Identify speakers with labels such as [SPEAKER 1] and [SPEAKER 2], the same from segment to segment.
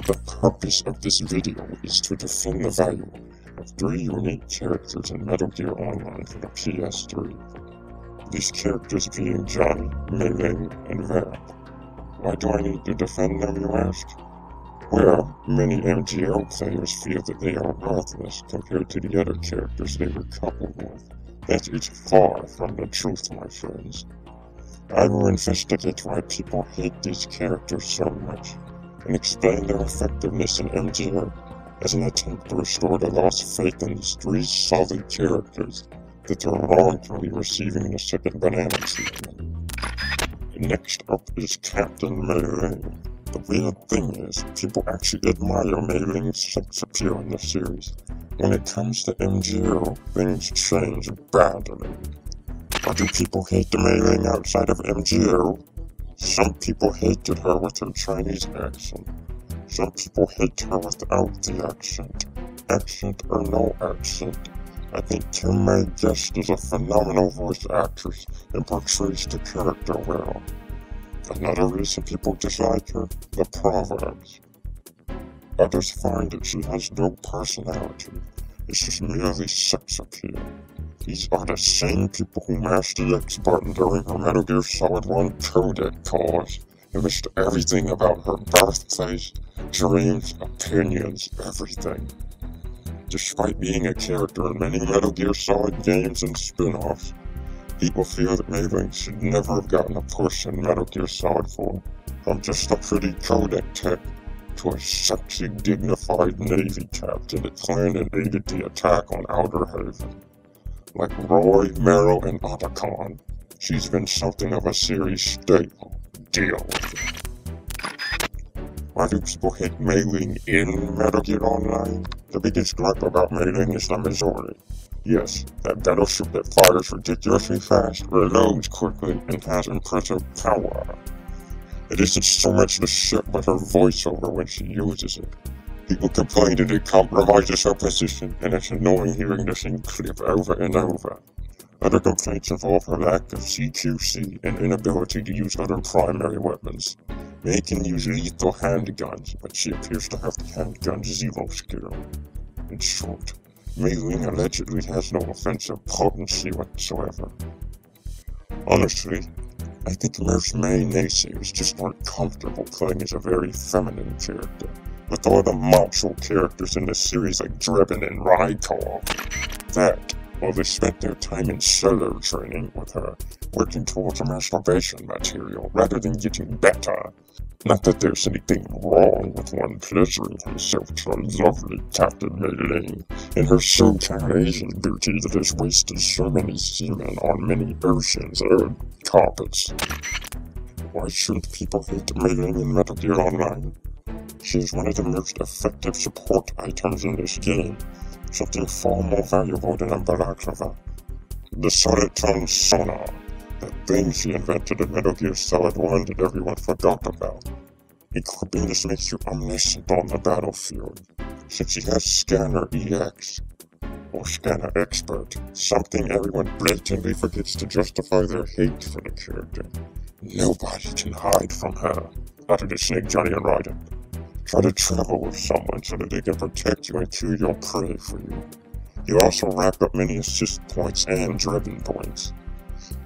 [SPEAKER 1] The purpose of this video is to defend the value of 3 unique characters in Metal Gear Online for the PS3. These characters being Johnny, Mei Ling, and Vamp. Why do I need to defend them, you ask? Well, many MGL players feel that they are worthless compared to the other characters they were coupled with. That is far from the truth, my friends. I will investigate why people hate these characters so much, and explain their effectiveness in MGL as an attempt to restore the lost faith in these 3 solid characters that are wrongfully receiving the second banana treatment. Next up is Captain Mei Ling. The weird thing is, people actually admire Mei Ling's sex appeal in the series. When it comes to MGL, things change badly. Why do people hate the Mei Ling outside of MGL? Some people hated her with her Chinese accent. Some people hate her without the accent. Accent or no accent. I think Kim Mai Guest is a phenomenal voice actress and portrays the character well. Another reason people dislike her, the proverbs. Others find that she has no personality. It's just merely sex appeal. These are the same people who mashed the X button during her Metal Gear Solid 1 Codec calls and missed everything about her birthplace, dreams, opinions, everything. Despite being a character in many Metal Gear Solid games and spinoffs, people feel that Mei Ling should never have gotten a push in Metal Gear Solid 4, from just a pretty codec tech to a sexy, dignified Navy captain that planned and aided the attack on Outer Haven. Like Roy, Meryl, and Otacon, she's been something of a series staple. Deal with it. Why do people hate Mei Ling in Metal Gear Online? The biggest gripe about Mei Ling is the majority. Yes, that battleship that fires ridiculously fast, reloads quickly, and has impressive power. It isn't so much the ship, but her voiceover when she uses it. People complain that it compromises her position, and it's annoying hearing the same clip over and over. Other complaints involve her lack of CQC and inability to use other primary weapons. Mei can use lethal handguns, but she appears to have the handgun zero skill. In short, Mei Ling allegedly has no offensive potency whatsoever. Honestly, I think most Mei naysayers just aren't comfortable playing as a very feminine character, with all the macho characters in the series like Drebin and Rykov. That, while they spent their time in solo training with her, working towards a masturbation material rather than getting better. Not that there's anything wrong with one pleasuring himself to a lovely Captain Mei Ling and her so-called Asian beauty that has wasted so many seamen on many oceans and carpets. Why should people hate Mei Ling in Metal Gear Online? She is one of the most effective support items in this game, something far more valuable than a balaclava. The solid-tone sonar. That thing she invented in Metal Gear Solid 1 that everyone forgot about. Equipping this makes you omniscient on the battlefield, since she has Scanner EX, or Scanner Expert, something everyone blatantly forgets to justify their hate for the character. Nobody can hide from her, after the Snake, Johnny, and Raiden. Try to travel with someone so that they can protect you and kill your prey for you. You also rack up many assist points and Drebin points.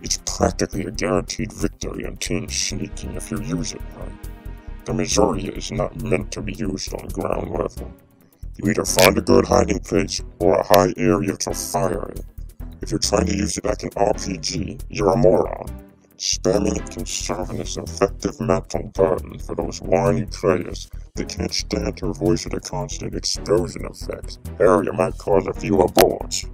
[SPEAKER 1] It's practically a guaranteed victory on team sneaking if you use it right. The majority is not meant to be used on ground level. You either find a good hiding place or a high area to fire it. If you're trying to use it like an RPG, you're a moron. Spamming it can serve as an effective mental burden for those whiny players that can't stand to avoid the constant explosion effects. Area might cause a few aborts.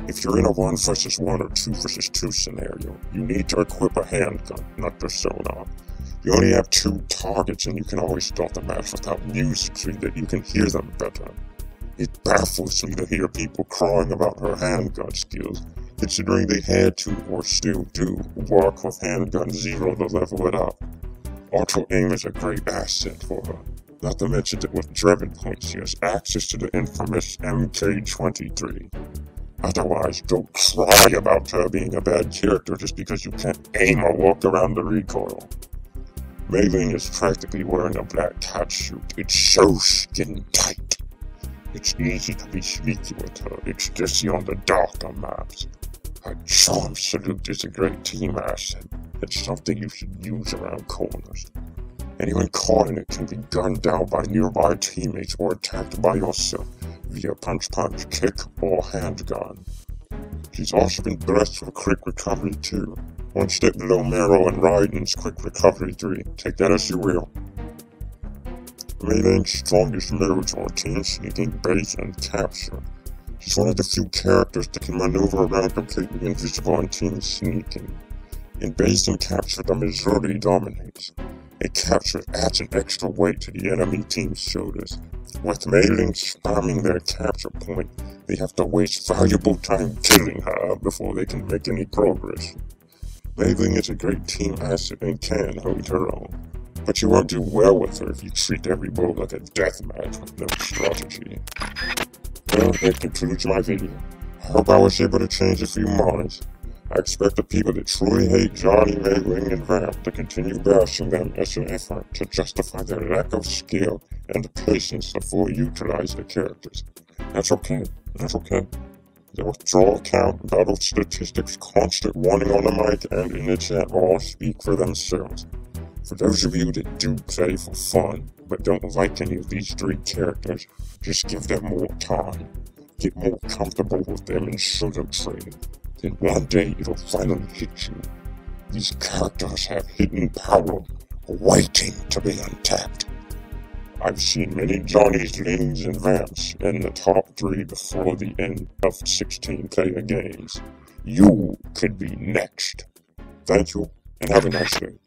[SPEAKER 1] If you're in a 1 vs 1 or 2 vs 2 scenario, you need to equip a handgun, not the sonar. You only have 2 targets and you can always start the match without music so that you can hear them better. It baffles me to hear people crying about her handgun skills, considering they had to, or still do, work with handgun zero to level it up. Auto-aim is a great asset for her, not to mention that with Drebin points she has access to the infamous mk.ii. Otherwise, don't cry about her being a bad character just because you can't aim or walk around the recoil. Mei Ling is practically wearing a black cat suit. It's so skin tight. It's easy to be sneaky with her, especially on the darker maps. Her charm salute is a great team asset. It's something you should use around corners. Anyone caught in it can be gunned down by nearby teammates or attacked by yourself via punch, kick, or handgun. She's also been blessed with quick recovery too. One step below Meryl and Otacon quick recovery 3. Take that as you will. Mei Ling's strongest moves are team sneaking, base, and capture. She's one of the few characters that can maneuver around completely invisible in team sneaking. In base and capture, the majority dominates. A capture adds an extra weight to the enemy team's shoulders. With Mei Ling spamming their capture point, they have to waste valuable time killing her before they can make any progress. Mei Ling is a great team asset and can hold her own, but you won't do well with her if you treat every blow like a deathmatch with no strategy. Well, that concludes my video. I hope I was able to change a few minds. I expect the people that truly hate Johnny, Mei Ling, and Vamp to continue bashing them as an effort to justify their lack of skill and patience to fully utilize the characters. That's okay. The withdrawal count, battle statistics, constant warning on the mic, and in the chat all speak for themselves. For those of you that do play for fun, but don't like any of these 3 characters, just give them more time. Get more comfortable with them in solo training. Then one day it'll finally hit you. These characters have hidden power, waiting to be untapped. I've seen many Johnnies, Lings, and Vamps in the top 3 before the end of 16-player games. You could be next. Thank you, and have a nice day.